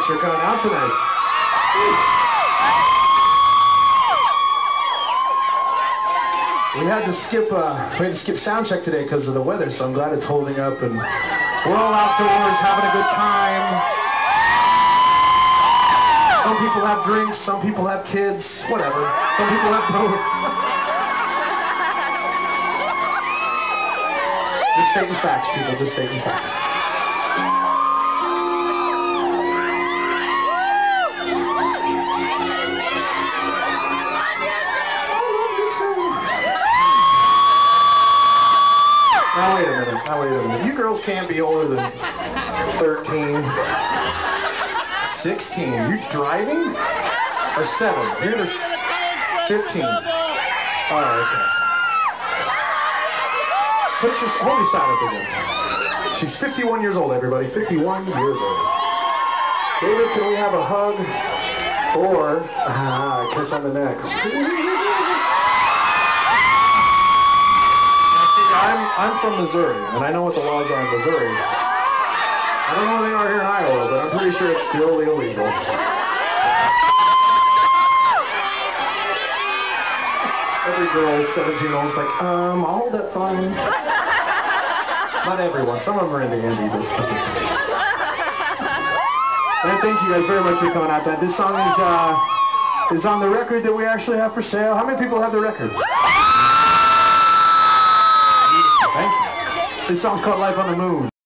much for coming out tonight. We had to skip sound check today because of the weather, so I'm glad it's holding up, and we're all outdoors having a good time. Some people have drinks, some people have kids, whatever. Some people have both. Just stating facts, people, just stating facts. Now wait a minute. You girls can't be older than 13, 16. You're driving? Or 7? You're 15. Alright, okay. Hold your side up again. She's 51 years old, everybody. 51 years old. David, can we have a hug? Or a kiss on the neck? I'm from Missouri, and I know what the laws are in Missouri. I don't know what they are here in Iowa, but I'm pretty sure it's still illegal. Every girl, 17-year-old, is like, I'll hold that phone. Not everyone. Some of them are into Andy, but... And thank you guys very much for coming out. This song is on the record that we actually have for sale. How many people have the record? Thank you. This song's called Life on the Moon.